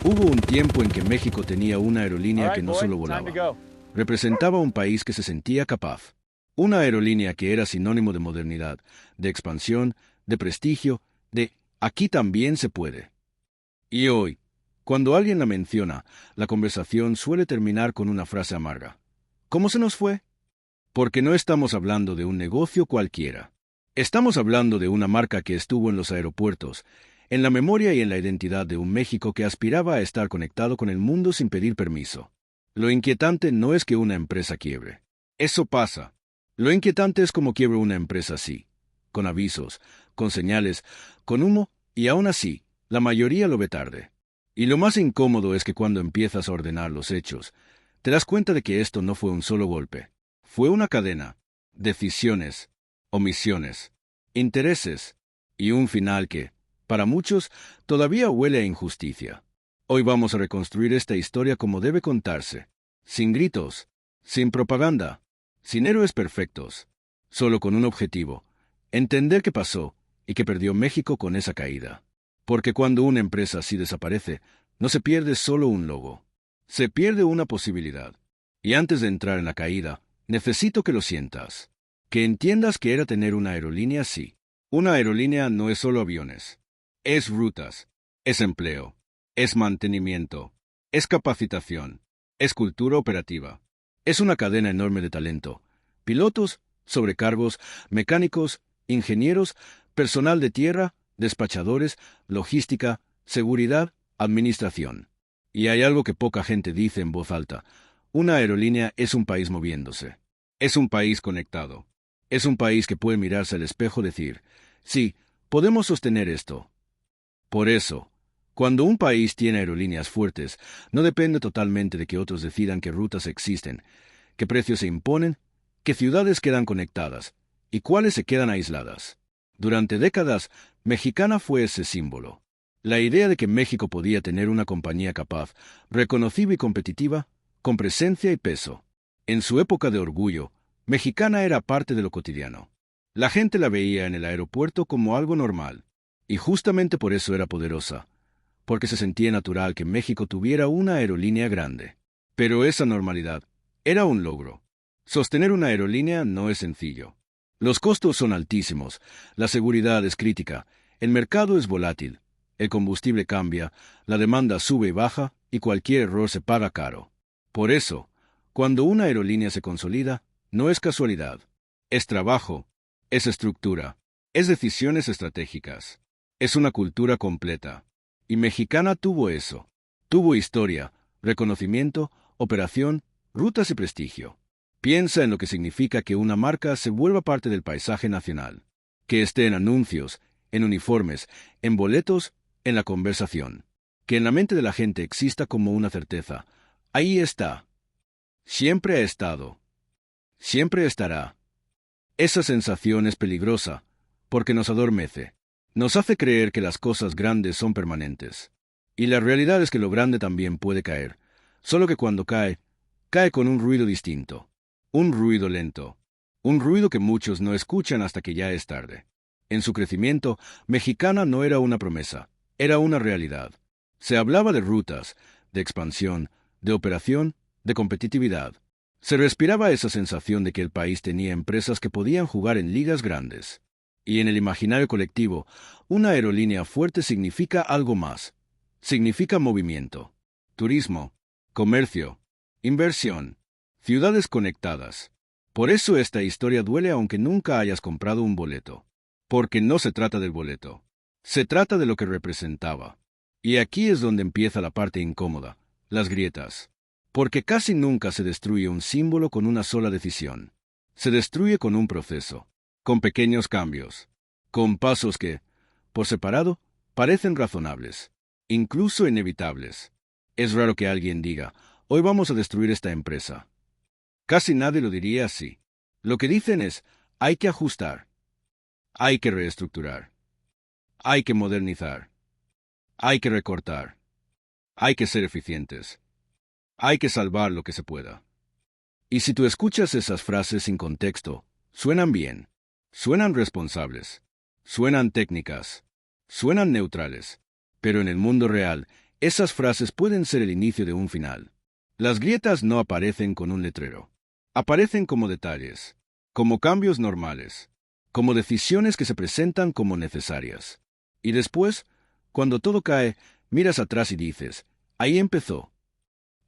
Hubo un tiempo en que México tenía una aerolínea que no solo volaba, representaba un país que se sentía capaz. Una aerolínea que era sinónimo de modernidad, de expansión, de prestigio, de aquí también se puede. Y hoy, cuando alguien la menciona, la conversación suele terminar con una frase amarga. ¿Cómo se nos fue? Porque no estamos hablando de un negocio cualquiera. Estamos hablando de una marca que estuvo en los aeropuertos, en la memoria y en la identidad de un México que aspiraba a estar conectado con el mundo sin pedir permiso. Lo inquietante no es que una empresa quiebre. Eso pasa. Lo inquietante es cómo quiebra una empresa así, con avisos, con señales, con humo, y aún así, la mayoría lo ve tarde. Y lo más incómodo es que cuando empiezas a ordenar los hechos, te das cuenta de que esto no fue un solo golpe. Fue una cadena, decisiones, omisiones, intereses, y un final que, para muchos, todavía huele a injusticia. Hoy vamos a reconstruir esta historia como debe contarse, sin gritos, sin propaganda, sin héroes perfectos, solo con un objetivo: entender qué pasó y qué perdió México con esa caída. Porque cuando una empresa así desaparece, no se pierde solo un logo, se pierde una posibilidad. Y antes de entrar en la caída, necesito que lo sientas, que entiendas que era tener una aerolínea así. Una aerolínea no es solo aviones, es rutas, es empleo, es mantenimiento, es capacitación, es cultura operativa. Es una cadena enorme de talento: pilotos, sobrecargos, mecánicos, ingenieros, personal de tierra, despachadores, logística, seguridad, administración. Y hay algo que poca gente dice en voz alta: una aerolínea es un país moviéndose. Es un país conectado. Es un país que puede mirarse al espejo y decir: sí, podemos sostener esto. Por eso, cuando un país tiene aerolíneas fuertes, no depende totalmente de que otros decidan qué rutas existen, qué precios se imponen, qué ciudades quedan conectadas y cuáles se quedan aisladas. Durante décadas, Mexicana fue ese símbolo. La idea de que México podía tener una compañía capaz, reconocible y competitiva, con presencia y peso. En su época de orgullo, Mexicana era parte de lo cotidiano. La gente la veía en el aeropuerto como algo normal. Y justamente por eso era poderosa, porque se sentía natural que México tuviera una aerolínea grande. Pero esa normalidad era un logro. Sostener una aerolínea no es sencillo. Los costos son altísimos, la seguridad es crítica, el mercado es volátil, el combustible cambia, la demanda sube y baja, y cualquier error se paga caro. Por eso, cuando una aerolínea se consolida, no es casualidad. Es trabajo, es estructura, es decisiones estratégicas. Es una cultura completa. Y Mexicana tuvo eso. Tuvo historia, reconocimiento, operación, rutas y prestigio. Piensa en lo que significa que una marca se vuelva parte del paisaje nacional. Que esté en anuncios, en uniformes, en boletos, en la conversación. Que en la mente de la gente exista como una certeza. Ahí está. Siempre ha estado. Siempre estará. Esa sensación es peligrosa, porque nos adormece. Nos hace creer que las cosas grandes son permanentes. Y la realidad es que lo grande también puede caer, solo que cuando cae, cae con un ruido distinto. Un ruido lento. Un ruido que muchos no escuchan hasta que ya es tarde. En su crecimiento, Mexicana no era una promesa, era una realidad. Se hablaba de rutas, de expansión, de operación, de competitividad. Se respiraba esa sensación de que el país tenía empresas que podían jugar en ligas grandes. Y en el imaginario colectivo, una aerolínea fuerte significa algo más. Significa movimiento, turismo, comercio, inversión, ciudades conectadas. Por eso esta historia duele aunque nunca hayas comprado un boleto. Porque no se trata del boleto. Se trata de lo que representaba. Y aquí es donde empieza la parte incómoda, las grietas. Porque casi nunca se destruye un símbolo con una sola decisión. Se destruye con un proceso, con pequeños cambios, con pasos que, por separado, parecen razonables, incluso inevitables. Es raro que alguien diga: hoy vamos a destruir esta empresa. Casi nadie lo diría así. Lo que dicen es: hay que ajustar, hay que reestructurar, hay que modernizar, hay que recortar, hay que ser eficientes, hay que salvar lo que se pueda. Y si tú escuchas esas frases sin contexto, suenan bien, suenan responsables, suenan técnicas, suenan neutrales, pero en el mundo real, Esas frases pueden ser el inicio de un final. Las grietas no aparecen con un letrero. Aparecen como detalles, como cambios normales, como decisiones que se presentan como necesarias. Y después, cuando todo cae, miras atrás y dices, ahí empezó.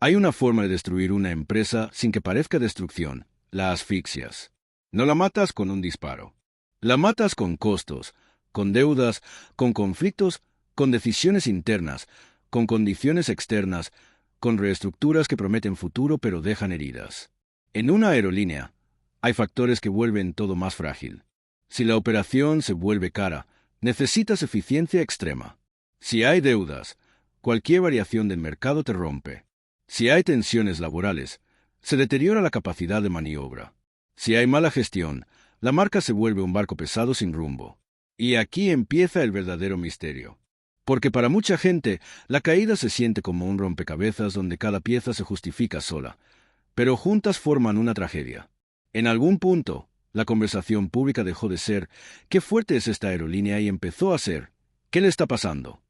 Hay una forma de destruir una empresa sin que parezca destrucción: la asfixias. No la matas con un disparo. La matas con costos, con deudas, con conflictos, con decisiones internas, con condiciones externas, con reestructuras que prometen futuro pero dejan heridas. En una aerolínea, hay factores que vuelven todo más frágil. Si la operación se vuelve cara, necesitas eficiencia extrema. Si hay deudas, cualquier variación del mercado te rompe. Si hay tensiones laborales, se deteriora la capacidad de maniobra. Si hay mala gestión, la marca se vuelve un barco pesado sin rumbo. Y aquí empieza el verdadero misterio. Porque para mucha gente, la caída se siente como un rompecabezas donde cada pieza se justifica sola, pero juntas forman una tragedia. En algún punto, la conversación pública dejó de ser «¿Qué fuerte es esta aerolínea?» y empezó a ser «¿Qué le está pasando?».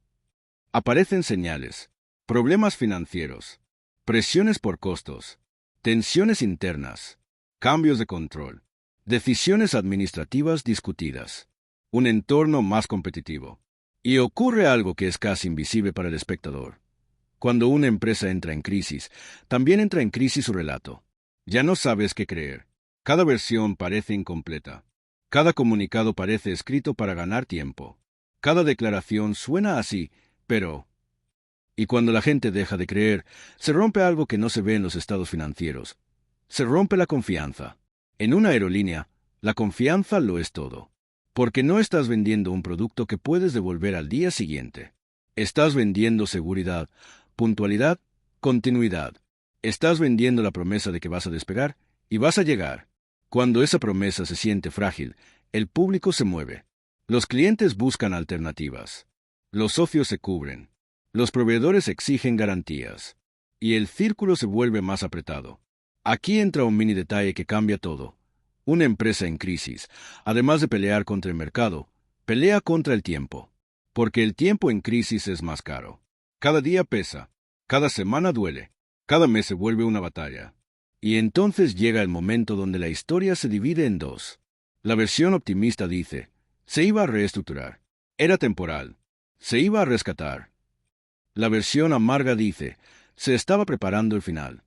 Aparecen señales, problemas financieros, presiones por costos, tensiones internas, cambios de control, decisiones administrativas discutidas, un entorno más competitivo. Y ocurre algo que es casi invisible para el espectador. Cuando una empresa entra en crisis, también entra en crisis su relato. Ya no sabes qué creer. Cada versión parece incompleta. Cada comunicado parece escrito para ganar tiempo. Cada declaración suena así, pero... Y cuando la gente deja de creer, se rompe algo que no se ve en los estados financieros. Se rompe la confianza. En una aerolínea, la confianza lo es todo. Porque no estás vendiendo un producto que puedes devolver al día siguiente. Estás vendiendo seguridad, puntualidad, continuidad. Estás vendiendo la promesa de que vas a despegar y vas a llegar. Cuando esa promesa se siente frágil, el público se mueve. Los clientes buscan alternativas. Los socios se cubren. Los proveedores exigen garantías. Y el círculo se vuelve más apretado. Aquí entra un mini detalle que cambia todo. Una empresa en crisis, además de pelear contra el mercado, pelea contra el tiempo. Porque el tiempo en crisis es más caro. Cada día pesa. Cada semana duele. Cada mes se vuelve una batalla. Y entonces llega el momento donde la historia se divide en dos. La versión optimista dice, se iba a reestructurar. Era temporal. Se iba a rescatar. La versión amarga dice, se estaba preparando el final.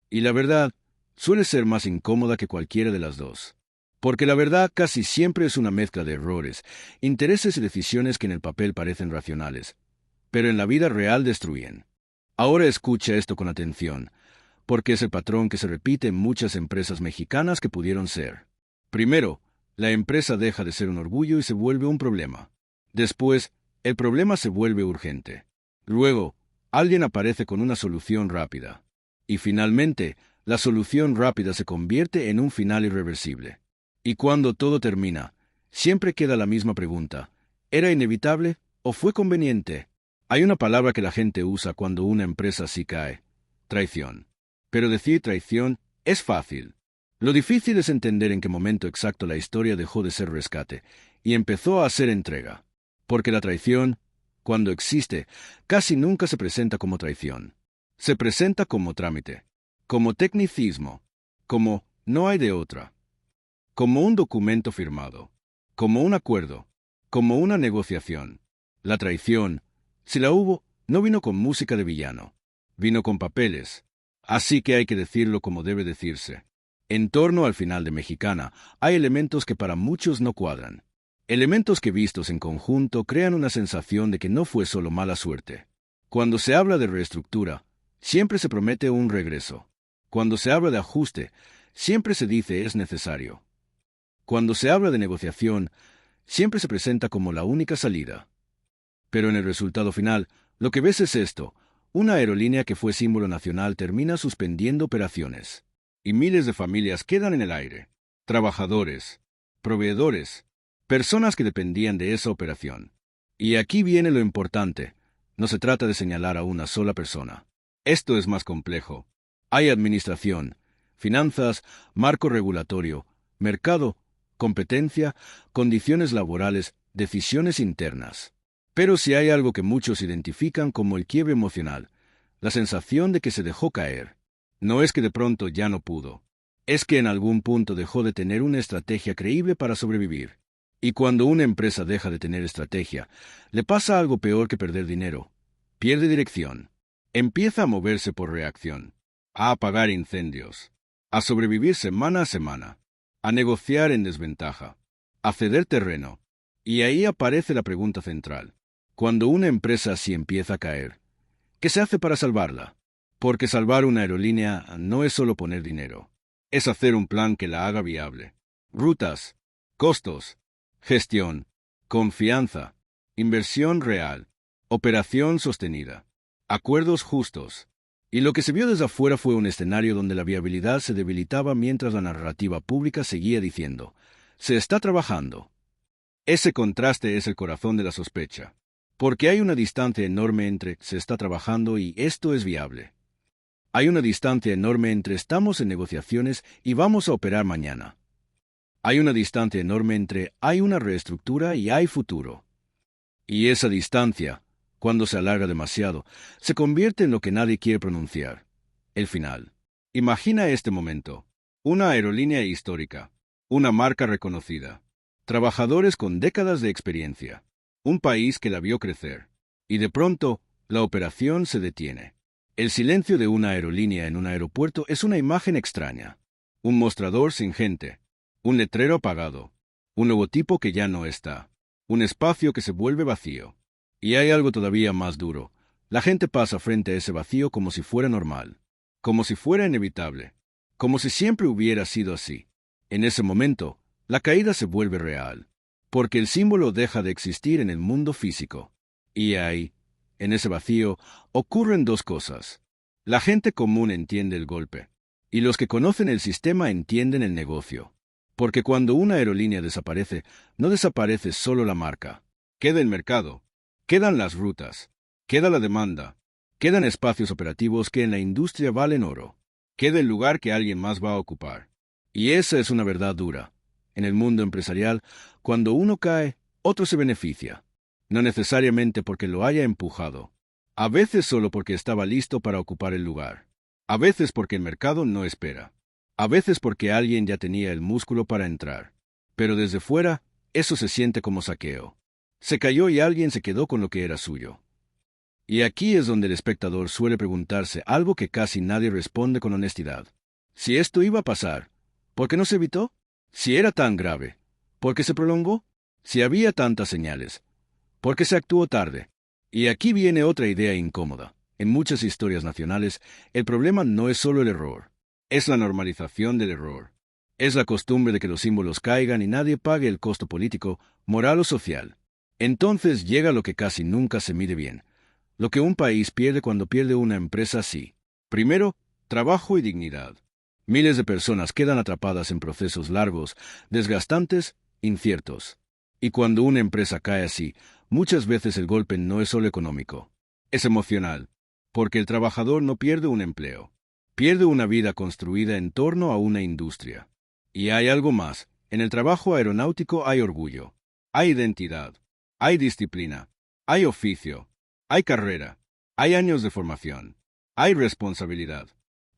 Y la verdad suele ser más incómoda que cualquiera de las dos. Porque la verdad casi siempre es una mezcla de errores, intereses y decisiones que en el papel parecen racionales, pero en la vida real destruyen. Ahora escucha esto con atención, porque es el patrón que se repite en muchas empresas mexicanas que pudieron ser. Primero, la empresa deja de ser un orgullo y se vuelve un problema. Después, el problema se vuelve urgente. Luego, alguien aparece con una solución rápida. Y finalmente, la solución rápida se convierte en un final irreversible. Y cuando todo termina, siempre queda la misma pregunta. ¿Era inevitable o fue conveniente? Hay una palabra que la gente usa cuando una empresa así cae: traición. Pero decir traición es fácil. Lo difícil es entender en qué momento exacto la historia dejó de ser rescate y empezó a ser entrega. Porque la traición, cuando existe, casi nunca se presenta como traición. Se presenta como trámite, como tecnicismo, como no hay de otra, como un documento firmado, como un acuerdo, como una negociación. La traición, si la hubo, no vino con música de villano, vino con papeles. Así que hay que decirlo como debe decirse. En torno al final de Mexicana, hay elementos que para muchos no cuadran. Elementos que vistos en conjunto crean una sensación de que no fue solo mala suerte. Cuando se habla de reestructura, siempre se promete un regreso. Cuando se habla de ajuste, siempre se dice es necesario. Cuando se habla de negociación, siempre se presenta como la única salida. Pero en el resultado final, lo que ves es esto: una aerolínea que fue símbolo nacional termina suspendiendo operaciones. Y miles de familias quedan en el aire. Trabajadores, proveedores, personas que dependían de esa operación. Y aquí viene lo importante. No se trata de señalar a una sola persona. Esto es más complejo. Hay administración, finanzas, marco regulatorio, mercado, competencia, condiciones laborales, decisiones internas. Pero si hay algo que muchos identifican como el quiebre emocional, la sensación de que se dejó caer, no es que de pronto ya no pudo, es que en algún punto dejó de tener una estrategia creíble para sobrevivir. Y cuando una empresa deja de tener estrategia, le pasa algo peor que perder dinero. Pierde dirección. Empieza a moverse por reacción, a apagar incendios, a sobrevivir semana a semana, a negociar en desventaja, a ceder terreno. Y ahí aparece la pregunta central. Cuando una empresa así empieza a caer, ¿qué se hace para salvarla? Porque salvar una aerolínea no es solo poner dinero, es hacer un plan que la haga viable. Rutas, costos, gestión, confianza, inversión real, operación sostenida, acuerdos justos. Y lo que se vio desde afuera fue un escenario donde la viabilidad se debilitaba mientras la narrativa pública seguía diciendo, se está trabajando. Ese contraste es el corazón de la sospecha, porque hay una distancia enorme entre se está trabajando y esto es viable. Hay una distancia enorme entre estamos en negociaciones y vamos a operar mañana. Hay una distancia enorme entre hay una reestructura y hay futuro. Y esa distancia, cuando se alarga demasiado, se convierte en lo que nadie quiere pronunciar. El final. Imagina este momento. Una aerolínea histórica. Una marca reconocida. Trabajadores con décadas de experiencia. Un país que la vio crecer. Y de pronto, la operación se detiene. El silencio de una aerolínea en un aeropuerto es una imagen extraña. Un mostrador sin gente. Un letrero apagado. Un logotipo que ya no está. Un espacio que se vuelve vacío. Y hay algo todavía más duro. La gente pasa frente a ese vacío como si fuera normal. Como si fuera inevitable. Como si siempre hubiera sido así. En ese momento, la caída se vuelve real. Porque el símbolo deja de existir en el mundo físico. Y ahí, en ese vacío, ocurren dos cosas. La gente común entiende el golpe. Y los que conocen el sistema entienden el negocio. Porque cuando una aerolínea desaparece, no desaparece solo la marca. Queda el mercado. Quedan las rutas. Queda la demanda. Quedan espacios operativos que en la industria valen oro. Queda el lugar que alguien más va a ocupar. Y esa es una verdad dura. En el mundo empresarial, cuando uno cae, otro se beneficia. No necesariamente porque lo haya empujado. A veces solo porque estaba listo para ocupar el lugar. A veces porque el mercado no espera. A veces porque alguien ya tenía el músculo para entrar. Pero desde fuera, eso se siente como saqueo. Se cayó y alguien se quedó con lo que era suyo. Y aquí es donde el espectador suele preguntarse algo que casi nadie responde con honestidad. Si esto iba a pasar, ¿por qué no se evitó? Si era tan grave, ¿por qué se prolongó? Si había tantas señales, ¿por qué se actuó tarde? Y aquí viene otra idea incómoda. En muchas historias nacionales, el problema no es solo el error. Es la normalización del error. Es la costumbre de que los símbolos caigan y nadie pague el costo político, moral o social. Entonces llega lo que casi nunca se mide bien. Lo que un país pierde cuando pierde una empresa así. Primero, trabajo y dignidad. Miles de personas quedan atrapadas en procesos largos, desgastantes, inciertos. Y cuando una empresa cae así, muchas veces el golpe no es solo económico. Es emocional, porque el trabajador no pierde un empleo. Pierde una vida construida en torno a una industria. Y hay algo más. En el trabajo aeronáutico hay orgullo. Hay identidad. Hay disciplina. Hay oficio. Hay carrera. Hay años de formación. Hay responsabilidad.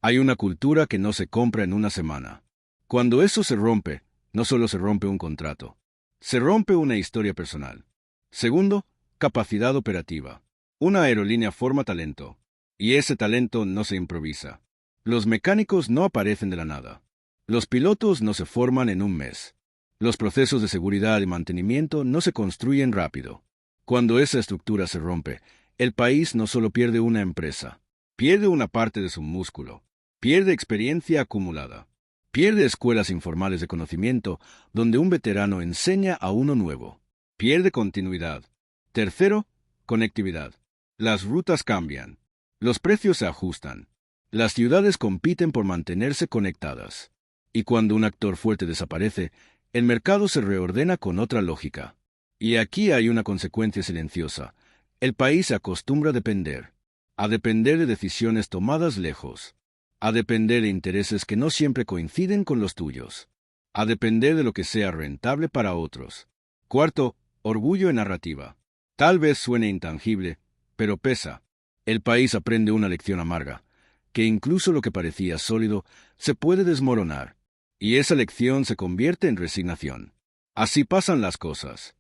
Hay una cultura que no se compra en una semana. Cuando eso se rompe, no solo se rompe un contrato. Se rompe una historia personal. Segundo, capacidad operativa. Una aerolínea forma talento. Y ese talento no se improvisa. Los mecánicos no aparecen de la nada. Los pilotos no se forman en un mes. Los procesos de seguridad y mantenimiento no se construyen rápido. Cuando esa estructura se rompe, el país no solo pierde una empresa, pierde una parte de su músculo, pierde experiencia acumulada, pierde escuelas informales de conocimiento donde un veterano enseña a uno nuevo, pierde continuidad. Tercero, conectividad. Las rutas cambian, los precios se ajustan, las ciudades compiten por mantenerse conectadas. Y cuando un actor fuerte desaparece, el mercado se reordena con otra lógica. Y aquí hay una consecuencia silenciosa. El país se acostumbra a depender de decisiones tomadas lejos, a depender de intereses que no siempre coinciden con los tuyos, a depender de lo que sea rentable para otros. Cuarto, orgullo en narrativa. Tal vez suene intangible, pero pesa. El país aprende una lección amarga, que incluso lo que parecía sólido se puede desmoronar, y esa lección se convierte en resignación. Así pasan las cosas.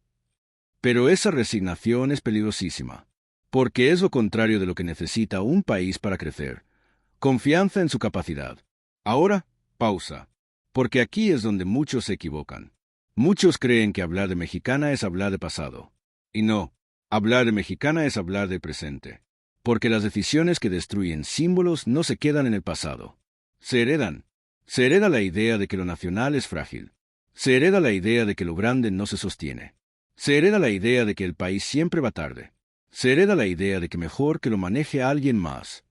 Pero esa resignación es peligrosísima, porque es lo contrario de lo que necesita un país para crecer. Confianza en su capacidad. Ahora, pausa, porque aquí es donde muchos se equivocan. Muchos creen que hablar de Mexicana es hablar de pasado. Y no, hablar de Mexicana es hablar de presente. Porque las decisiones que destruyen símbolos no se quedan en el pasado. Se heredan. Se hereda la idea de que lo nacional es frágil. Se hereda la idea de que lo grande no se sostiene. Se hereda la idea de que el país siempre va tarde. Se hereda la idea de que mejor que lo maneje alguien más.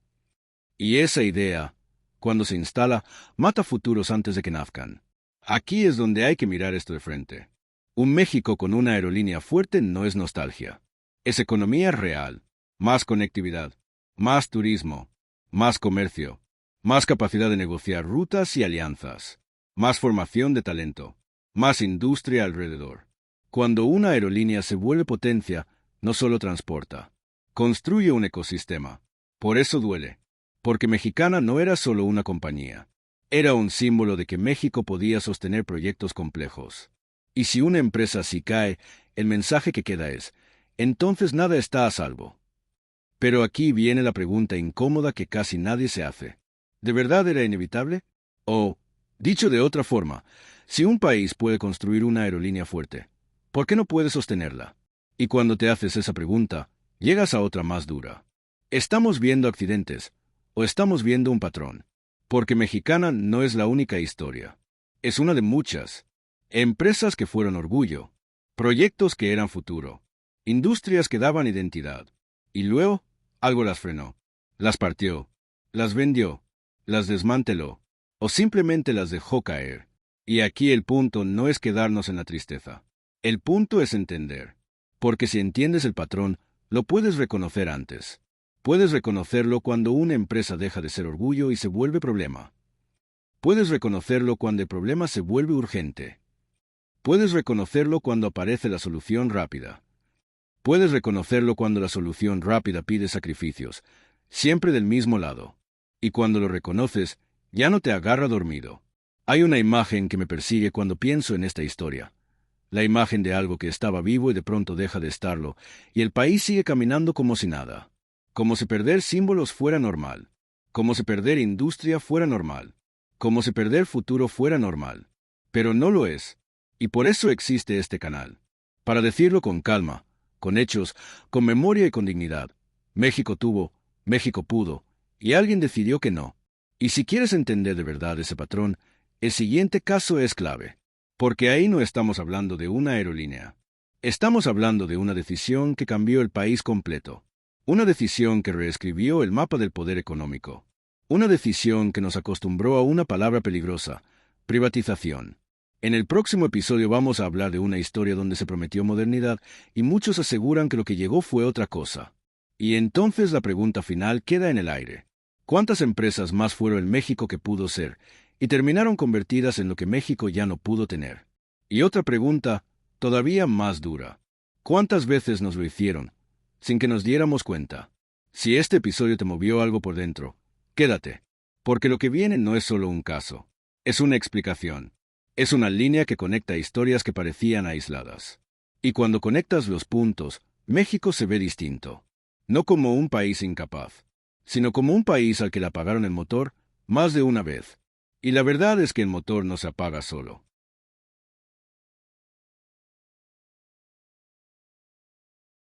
Y esa idea, cuando se instala, mata futuros antes de que nazcan. Aquí es donde hay que mirar esto de frente. Un México con una aerolínea fuerte no es nostalgia. Es economía real. Más conectividad, más turismo, más comercio, más capacidad de negociar rutas y alianzas, más formación de talento, más industria alrededor. Cuando una aerolínea se vuelve potencia, no solo transporta, construye un ecosistema. Por eso duele, porque Mexicana no era solo una compañía. Era un símbolo de que México podía sostener proyectos complejos. Y si una empresa así cae, el mensaje que queda es, entonces nada está a salvo. Pero aquí viene la pregunta incómoda que casi nadie se hace. ¿De verdad era inevitable? O, dicho de otra forma, si un país puede construir una aerolínea fuerte, ¿por qué no puede sostenerla? Y cuando te haces esa pregunta, llegas a otra más dura. ¿Estamos viendo accidentes o estamos viendo un patrón? Porque Mexicana no es la única historia. Es una de muchas. Empresas que fueron orgullo, proyectos que eran futuro, industrias que daban identidad. Y luego, algo las frenó, las partió, las vendió, las desmanteló, o simplemente las dejó caer. Y aquí el punto no es quedarnos en la tristeza. El punto es entender. Porque si entiendes el patrón, lo puedes reconocer antes. Puedes reconocerlo cuando una empresa deja de ser orgullo y se vuelve problema. Puedes reconocerlo cuando el problema se vuelve urgente. Puedes reconocerlo cuando aparece la solución rápida. Puedes reconocerlo cuando la solución rápida pide sacrificios, siempre del mismo lado. Y cuando lo reconoces, ya no te agarra dormido. Hay una imagen que me persigue cuando pienso en esta historia. La imagen de algo que estaba vivo y de pronto deja de estarlo, y el país sigue caminando como si nada. Como si perder símbolos fuera normal. Como si perder industria fuera normal. Como si perder futuro fuera normal. Pero no lo es. Y por eso existe este canal. Para decirlo con calma, con hechos, con memoria y con dignidad. México tuvo, México pudo, y alguien decidió que no. Y si quieres entender de verdad ese patrón, el siguiente caso es clave. Porque ahí no estamos hablando de una aerolínea. Estamos hablando de una decisión que cambió el país completo. Una decisión que reescribió el mapa del poder económico. Una decisión que nos acostumbró a una palabra peligrosa, privatización. En el próximo episodio vamos a hablar de una historia donde se prometió modernidad y muchos aseguran que lo que llegó fue otra cosa. Y entonces la pregunta final queda en el aire. ¿Cuántas empresas más fueron el México que pudo ser y terminaron convertidas en lo que México ya no pudo tener? Y otra pregunta, todavía más dura. ¿Cuántas veces nos lo hicieron, sin que nos diéramos cuenta? Si este episodio te movió algo por dentro, quédate, porque lo que viene no es solo un caso, es una explicación. Es una línea que conecta historias que parecían aisladas. Y cuando conectas los puntos, México se ve distinto. No como un país incapaz, sino como un país al que le apagaron el motor más de una vez. Y la verdad es que el motor no se apaga solo.